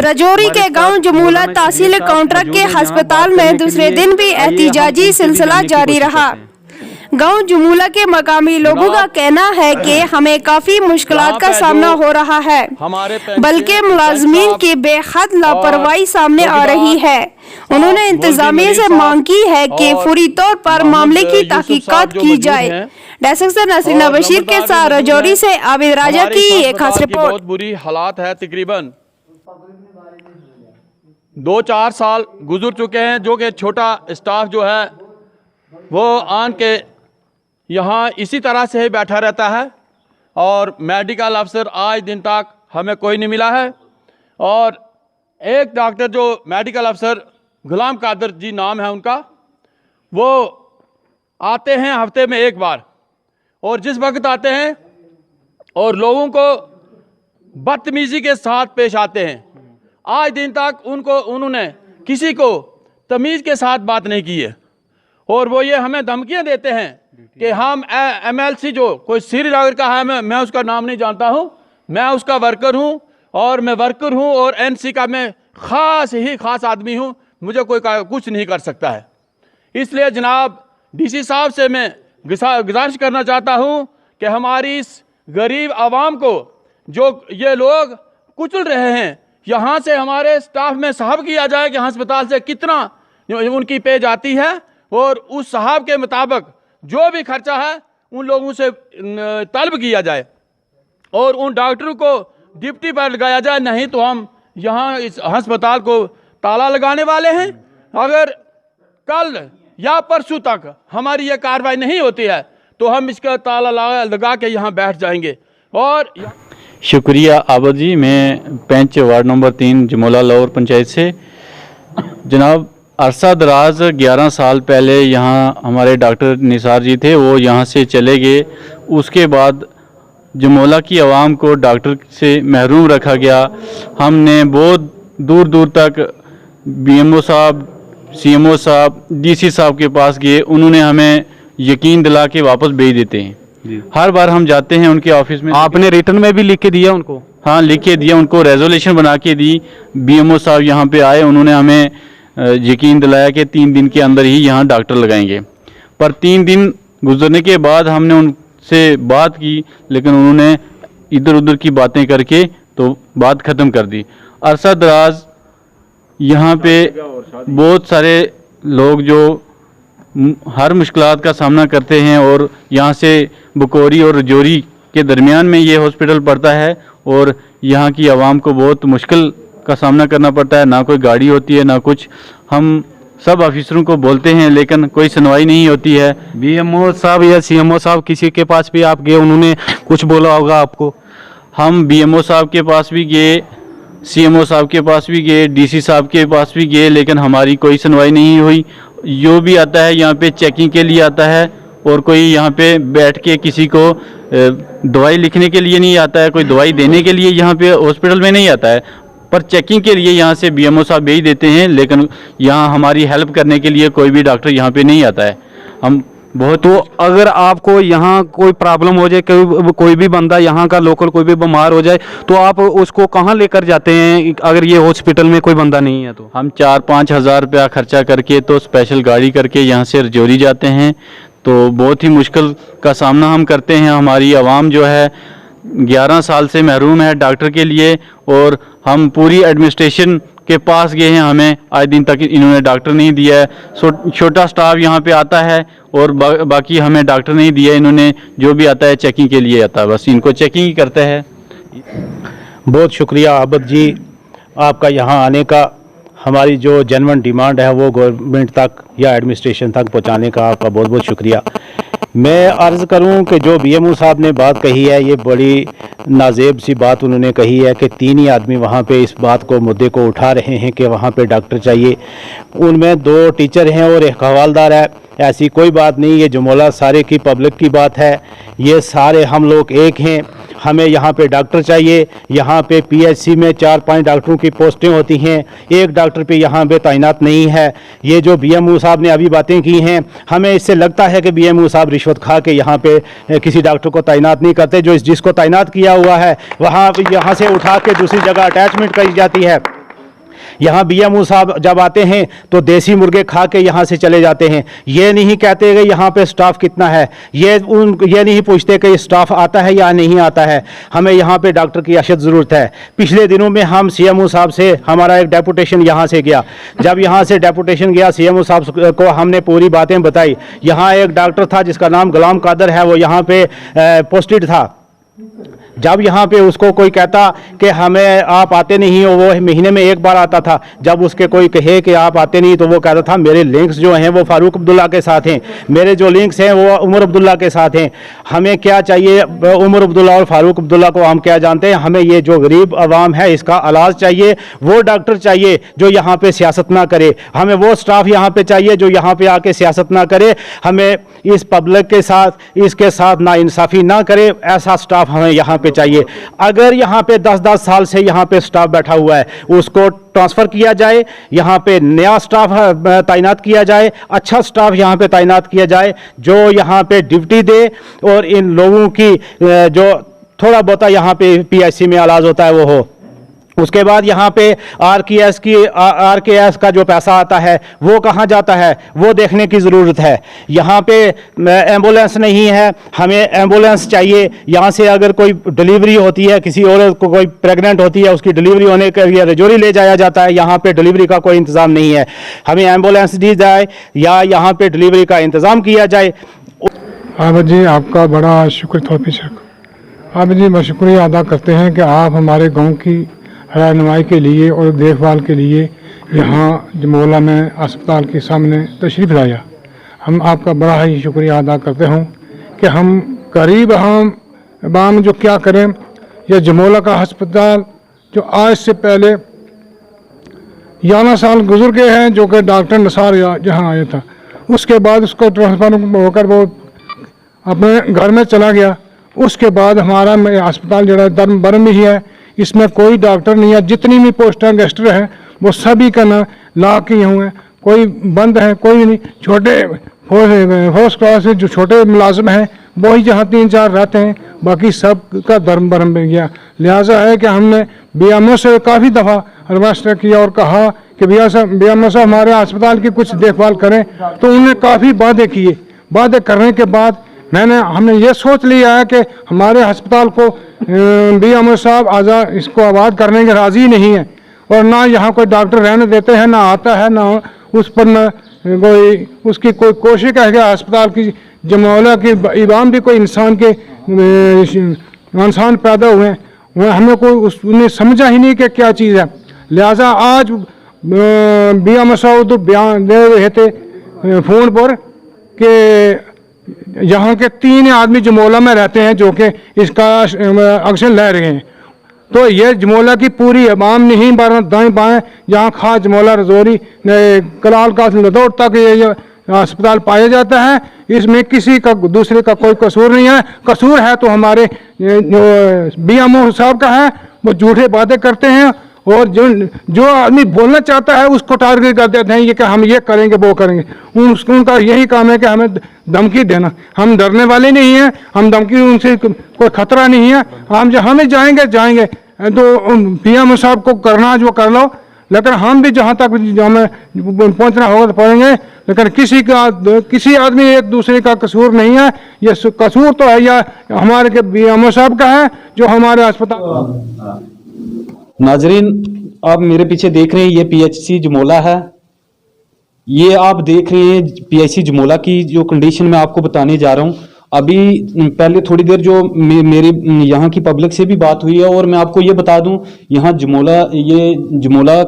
राजौरी के गांव जमूला तहसील काउंटर के अस्पताल में दूसरे दिन भी एहतिजाजी सिलसिला जारी रहा। गांव जमूला के मकामी लोगों का कहना है कि हमें काफी मुश्किलात का सामना हो रहा है, बल्कि मुलाजमीन की बेहद लापरवाही सामने आ रही है। उन्होंने इंतजामिया से मांग की है कि फौरी तौर पर मामले की तहकीकात की जाए। डेस्क से नसीना बशीर के साथ राजौरी से आबिद राजा की एक खास रिपोर्ट। बहुत बुरी हालात है। तकरीबन 2-4 साल गुजर चुके हैं, जो कि छोटा स्टाफ जो है वो आन के यहाँ इसी तरह से ही बैठा रहता है और मेडिकल अफसर आज दिन तक हमें कोई नहीं मिला है। और एक डॉक्टर जो मेडिकल अफसर गुलाम कादर जी नाम है उनका, वो आते हैं हफ्ते में एक बार, और जिस वक्त आते हैं और लोगों को बदतमीज़ी के साथ पेश आते हैं। आज दिन तक उन्होंने किसी को तमीज़ के साथ बात नहीं की है, और वो ये हमें धमकियां देते हैं कि हम MLC जो कोई श्रीनगर का है, मैं उसका नाम नहीं जानता हूं, मैं उसका वर्कर हूं, और मैं वर्कर हूं और NC का मैं खास आदमी हूं, मुझे कोई कुछ नहीं कर सकता है। इसलिए जनाब DC साहब से मैं गुजारिश करना चाहता हूं कि हमारी इस गरीब आवाम को जो ये लोग कुचल रहे हैं, यहाँ से हमारे स्टाफ में साहब किया जाए कि अस्पताल से कितना उनकी पे जाती है, और उस साहब के मुताबिक जो भी खर्चा है उन लोगों से तलब किया जाए और उन डॉक्टरों को ड्यूटी पर लगाया जाए। नहीं तो हम यहाँ इस अस्पताल को ताला लगाने वाले हैं। अगर कल या परसों तक हमारी ये कार्रवाई नहीं होती है तो हम इसका ताला लगा के यहाँ बैठ जाएंगे। और शुक्रिया आबद जी। मैं पंच वार्ड नंबर 3 जमूला लाहौर पंचायत से। जनाब अरसा दराज 11 साल पहले यहाँ हमारे डॉक्टर निसार जी थे, वो यहाँ से चले गए। उसके बाद जमूला की आवाम को डॉक्टर से महरूम रखा गया। हमने बहुत दूर दूर तक BMO साहब, CMO साहब, DC साहब के पास गए। उन्होंने हमें यकीन दिला के वापस भेज देते हैं। हर बार हम जाते हैं उनके ऑफिस में। आपने रिटर्न में भी लिख के दिया उनको? हाँ, लिख के दिया उनको, रेजोल्यूशन बना के दी। BMO साहब यहाँ पे आए, उन्होंने हमें यकीन दिलाया कि 3 दिन के अंदर ही यहाँ डॉक्टर लगाएंगे। पर 3 दिन गुजरने के बाद हमने उनसे बात की, लेकिन उन्होंने इधर उधर की बातें करके तो बात ख़त्म कर दी। अरसा दराज यहाँ पे बहुत सारे लोग जो हर मुश्किलात का सामना करते हैं, और यहाँ से बकोरी और राजौरी के दरमियान में ये हॉस्पिटल पड़ता है, और यहाँ की आवाम को बहुत मुश्किल का सामना करना पड़ता है। ना कोई गाड़ी होती है, ना कुछ। हम सब ऑफिसरों को बोलते हैं लेकिन कोई सुनवाई नहीं होती है। BMO साहब या CMO साहब किसी के पास भी आप गए, उन्होंने कुछ बोला होगा आपको? हम BMO साहब के पास भी गए, CMO साहब के पास भी गए, DC साहब के पास भी गए, लेकिन हमारी कोई सुनवाई नहीं हुई। जो भी आता है यहाँ पे चेकिंग के लिए आता है, और कोई यहाँ पे बैठ के किसी को दवाई लिखने के लिए नहीं आता है, कोई दवाई देने के लिए यहाँ पे हॉस्पिटल में नहीं आता है, पर चेकिंग के लिए यहाँ से BMO साहब भेज देते हैं। लेकिन यहाँ हमारी हेल्प करने के लिए कोई भी डॉक्टर यहाँ पे नहीं आता है। हम बहुत तो अगर आपको यहाँ कोई प्रॉब्लम हो जाए, कोई भी बंदा यहाँ का लोकल कोई भी बीमार हो जाए, तो आप उसको कहाँ लेकर जाते हैं? अगर ये हॉस्पिटल में कोई बंदा नहीं है तो हम 4-5 हज़ार रुपया खर्चा करके तो स्पेशल गाड़ी करके यहाँ से राजौरी जाते हैं। तो बहुत ही मुश्किल का सामना हम करते हैं। हमारी आवाम जो है 11 साल से महरूम है डॉक्टर के लिए, और हम पूरी एडमिनिस्ट्रेशन के पास गए हैं, हमें आज दिन तक इन्होंने डॉक्टर नहीं दिया है। छोटा स्टाफ यहाँ पे आता है और बाकी हमें डॉक्टर नहीं दिया। इन्होंने जो भी आता है चेकिंग के लिए आता है, बस इनको चेकिंग ही करते हैं। बहुत शुक्रिया आबद जी आपका यहाँ आने का। हमारी जो जेन्युइन डिमांड है वो गवर्नमेंट तक या एडमिनिस्ट्रेशन तक पहुँचाने का आपका बहुत बहुत शुक्रिया। मैं अर्ज़ करूं कि जो BMO साहब ने बात कही है, ये बड़ी नाजेब सी बात उन्होंने कही है कि 3 ही आदमी वहाँ पे इस बात को, मुद्दे को उठा रहे हैं कि वहाँ पे डॉक्टर चाहिए। उनमें 2 टीचर हैं और 1 हवालदार है। ऐसी कोई बात नहीं, ये जमूला सारे की पब्लिक की बात है, ये सारे हम लोग एक हैं। हमें यहाँ पे डॉक्टर चाहिए। यहाँ पे पीएचसी में 4-5 डॉक्टरों की पोस्टें होती हैं, एक डॉक्टर पे यहाँ पे तैनात नहीं है। ये जो बीएमओ साहब ने अभी बातें की हैं, हमें इससे लगता है कि बीएमओ साहब रिश्वत खा के यहाँ पे किसी डॉक्टर को तैनात नहीं करते। जो जिसको तैनात किया हुआ है वहाँ यहाँ से उठा के दूसरी जगह अटैचमेंट करी जाती है। यहाँ बीएमओ साहब जब आते हैं तो देसी मुर्गे खा के यहाँ से चले जाते हैं। ये नहीं कहते कि यहाँ पे स्टाफ कितना है, ये नहीं पूछते कि स्टाफ आता है या नहीं आता है। हमें यहाँ पे डॉक्टर की अशद ज़रूरत है। पिछले दिनों में हम सीएमओ साहब से हमारा एक डेपुटेशन यहाँ से गया। जब यहाँ से डेपुटेशन गया सीएमओ साहब को हमने पूरी बातें बताई। यहाँ एक डॉक्टर था जिसका नाम गुलाम कादर है, वो यहाँ पे पोस्टेड था। जब यहाँ पे उसको कोई कहता कि हमें आप आते नहीं हो, वो महीने में एक बार आता था। जब उसके कोई कहे कि आप आते नहीं तो वो कहता था मेरे लिंक्स जो हैं वो फारूक अब्दुल्ला के साथ हैं, मेरे जो लिंक्स हैं वो उमर अब्दुल्ला के साथ हैं। हमें क्या चाहिए? उमर अब्दुल्ला और फारूक अब्दुल्ला को हम क्या जानते हैं? हमें ये जो गरीब आवाम है इसका इलाज चाहिए, वो डॉक्टर चाहिए जो यहाँ पे सियासत ना करे। हमें वो स्टाफ यहाँ पे चाहिए जो यहाँ पे आके सियासत ना करे। हमें इस पब्लिक के साथ इसके साथ नाइंसाफ़ी ना करे, ऐसा स्टाफ हमें यहाँ पे चाहिए। अगर यहाँ पे 10-10 साल से यहाँ पे स्टाफ बैठा हुआ है उसको ट्रांसफ़र किया जाए, यहाँ पे नया स्टाफ तैनात किया जाए, अच्छा स्टाफ यहाँ पे तैनात किया जाए जो यहाँ पे ड्यूटी दे और इन लोगों की जो थोड़ा बहुत यहाँ पे पीएचसी में इलाज होता है वो हो। उसके बाद यहाँ पे आरकेएस का जो पैसा आता है वो कहाँ जाता है वो देखने की ज़रूरत है। यहाँ पे एम्बुलेंस नहीं है, हमें एम्बुलेंस चाहिए। यहाँ से अगर कोई डिलीवरी होती है, किसी औरत को कोई प्रेग्नेंट होती है, उसकी डिलीवरी होने के लिए रजौरी ले जाया जाता है। यहाँ पे डिलीवरी का कोई इंतज़ाम नहीं है। हमें एम्बुलेंस दी जाए या यहाँ पे डिलीवरी का इंतज़ाम किया जाए। आबिद जी आपका बड़ा शुक्र तौफीक। आबिद जी मैं शुक्रिया अदा करते हैं कि आप हमारे गांव की रहनुमाई के लिए और देखभाल के लिए यहाँ जमोला में अस्पताल के सामने तशरीफ़ लाया। हम आपका बड़ा ही शुक्रिया अदा करते हूँ कि हम करीब हम बाम जो क्या करें। यह जमोला का अस्पताल जो आज से पहले 11 साल गुजर गए हैं, जो कि डॉक्टर निसार जहाँ आया था, उसके बाद उसको ट्रांसफ़र होकर वो अपने घर में चला गया। उसके बाद हमारा अस्पताल जो धर्म बर्म ही है, इसमें कोई डॉक्टर नहीं है। जितनी भी पोस्टर गेस्टर हैं वो सभी का ना ला किए हुए हैं, कोई बंद है कोई नहीं। छोटे फर्स्ट क्लास से जो छोटे मुलाजिम हैं वो ही जहाँ 3-4 रहते हैं, बाकी सब का धर्म बर्म मिल गया। लिहाजा है कि हमने बीएमओ से काफ़ी दफ़ा रिक्वेस्ट किया और कहा कि बीएमओ साहब हमारे अस्पताल की कुछ देखभाल करें, तो उन्होंने काफ़ी वादे किए। वादे करने के बाद हमने ये सोच लिया है कि हमारे अस्पताल को बीएमओ साहब आज़ाद इसको आबाद करने के राज़ी नहीं है, और ना यहाँ कोई डॉक्टर रहने देते हैं, ना आता है, ना उस पर न कोई उसकी कोई कोशिश है कि अस्पताल की जमोला की इमाम भी कोई इंसान पैदा हुए हैं, वह हमें कोई उसने समझा ही नहीं कि क्या चीज़ है। लिहाजा आज बीएमओ साहब तो बयान दे रहे थे फ़ोन पर कि यहाँ के 3 आदमी जमोला में रहते हैं जो कि इसका एक्शन ले रहे हैं। तो ये जमोला की पूरी इमाम नहीं दाएँ बाएँ जहाँ खास जमोला रजौरी कलाल का लदौड़ तक ये अस्पताल पाया जाता है। इसमें किसी का दूसरे का कोई कसूर नहीं है। कसूर है तो हमारे बीएमओ साहब का है, वो झूठे बातें करते हैं और जो आदमी बोलना चाहता है उसको टारगेट कर देते हैं, ये कि हम ये करेंगे वो करेंगे। उनका यही काम है कि हमें धमकी देना। हम डरने वाले नहीं हैं, हम धमकी उनसे कोई खतरा नहीं है। हम जहाँ में जाएंगे तो बीएमओ साहब को करना जो कर लो, लेकिन हम भी जहाँ तक हमें पहुँचना होगा तो पहुँचेंगे। लेकिन किसी आदमी एक दूसरे का कसूर नहीं है। ये कसूर तो है या हमारे के बीएमओ साहब का है जो हमारे अस्पताल। नाजरीन आप मेरे पीछे देख रहे हैं ये पीएचसी जमोला है। ये आप देख रहे हैं पीएचसी जमोला की जो कंडीशन मैं आपको बताने जा रहा हूँ। अभी पहले थोड़ी देर जो मेरी यहाँ की पब्लिक से भी बात हुई है, और मैं आपको ये बता दूं यहाँ जमोला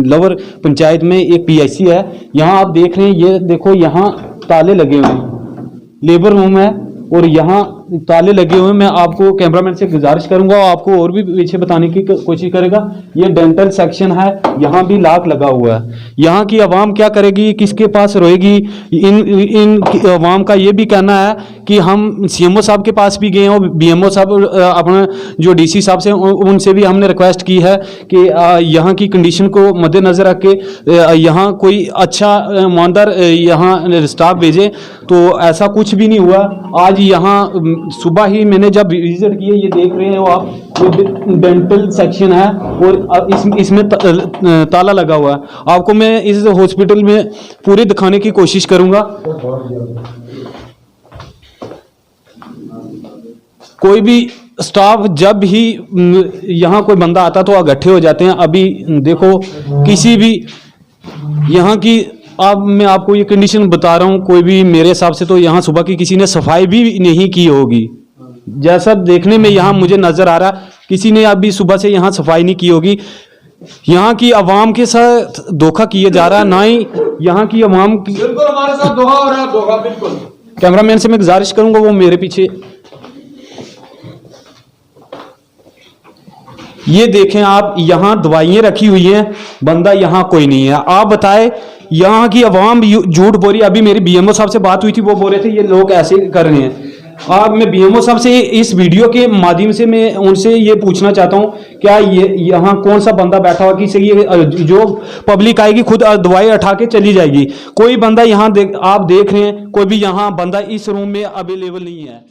लवर पंचायत में एक पीएचसी है। यहाँ आप देख रहे हैं, ये देखो यहाँ ताले लगे हुए हैं, लेबर रूम है, और यहाँ ताले लगे हुए हैं। मैं आपको कैमरामैन से गुजारिश करूंगा आपको और भी पीछे बताने की कोशिश करेगा। ये डेंटल सेक्शन है, यहाँ भी लॉक लगा हुआ है। यहाँ की आवाम क्या करेगी, किसके पास रोएगी? इन आवाम का ये भी कहना है कि हम सीएमओ साहब के पास भी गए हैं और बीएमओ साहब अपना जो डीसी साहब से उनसे भी हमने रिक्वेस्ट की है कि यहाँ की कंडीशन को मद्देनजर रख के यहाँ कोई अच्छा ईमानदार यहाँ स्टाफ भेजे। तो ऐसा कुछ भी नहीं हुआ। आज यहाँ सुबह ही मैंने जब विजिट किए, ये देख रहे हो आप, ये डेंटल सेक्शन है और इसमें ताला लगा हुआ है। आपको मैं इस हॉस्पिटल में पूरे दिखाने की कोशिश करूंगा। कोई भी स्टाफ जब भी यहाँ कोई बंदा आता तो इकट्ठे हो जाते हैं। अभी देखो किसी भी यहाँ की, अब मैं आपको ये कंडीशन बता रहा हूँ, कोई भी मेरे हिसाब से तो यहाँ सुबह की किसी ने सफाई भी नहीं की होगी। जैसा देखने में यहाँ मुझे नजर आ रहा, किसी ने अभी सुबह से यहाँ सफाई नहीं की होगी। यहाँ की आवाम के साथ धोखा किया जा रहा है, ना ही यहाँ की आवाम की। बिल्कुल हमारे साथ धोखा हो रहा है, धोखा बिल्कुल। कैमरामैन से मैं गुजारिश करूंगा वो मेरे पीछे ये देखें आप, यहाँ दवाइयां रखी हुई हैं, बंदा यहाँ कोई नहीं है। आप बताएं, यहाँ की आवाम झूठ बोल रही है। अभी मेरी बीएमओ साहब से बात हुई थी, वो बोल रहे थे ये लोग ऐसे कर रहे हैं। अब मैं बीएमओ साहब से इस वीडियो के माध्यम से मैं उनसे ये पूछना चाहता हूँ, क्या ये यहाँ कौन सा बंदा बैठा हुआ कि ये जो पब्लिक आएगी खुद दवाई उठा के चली जाएगी? कोई बंदा यहाँ आप देख रहे हैं, कोई भी यहाँ बंदा इस रूम में अवेलेबल नहीं है।